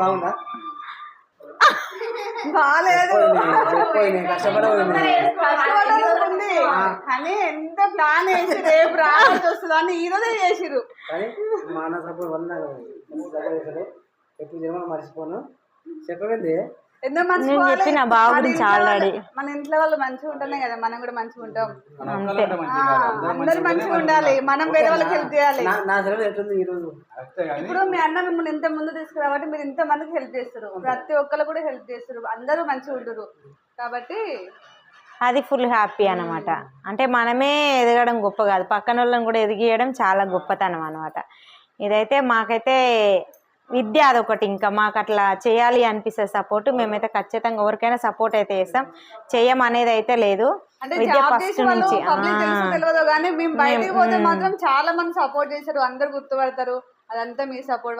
బాగుందా? బాగాలేదు కష్టపడవుంది కానీ ఎంత ప్లాన్ వేసి రేపు రావాల్సి వస్తుంది అని ఈ రోజే చేసిరు. కానీ మా అన్న సపోర్ట్ వల్ల ఎప్పుడు జన్మలో మర్చిపోను. చెప్పవేంది ఎందుకు చెప్పిన బావ గురించి ఆల్రెడీ. మన ఇంట్లో వాళ్ళు మంచిగా ఉంటేనే కదా మనం కూడా మంచిగా ఉంటాం. అంతే, అందరు మంచిగా ఉండాలి, మనం వేరే వాళ్ళకి హెల్ప్ చేయాలి. నా సెలవు ఎట్లుంది ఈ రోజు? ఇప్పుడు మీ అన్న మిమ్మల్ని ఇంత ముందు తీసుకురాబట్టి మీరు ఇంత మందికి హెల్ప్ చేస్తారు, ప్రతి ఒక్కరు కూడా హెల్ప్ చేస్తారు, అందరూ మంచిగా ఉంటారు కాబట్టి అది ఫుల్ హ్యాపీ అనమాట. అంటే మనమే ఎదగడం గొప్ప కాదు, పక్కన వాళ్ళని కూడా ఎదిగియడం చాలా గొప్పతనం అనమాట. ఇదైతే మాకైతే విద్య అదొకటి. ఇంకా మాకు అట్లా చేయాలి అనిపిస్తుంది సపోర్ట్. మేమైతే ఖచ్చితంగా ఎవరికైనా సపోర్ట్ అయితే చేస్తాం, చెయ్యమనేది అయితే లేదు. విద్య ఫస్ట్ నుంచి తెలియదు కానీ మేము బయటికి పోతే మాత్రం చాలా మంది సపోర్ట్ చేశారు, అందరు గుర్తుపడతారు. అదంతా మీ సపోర్ట్.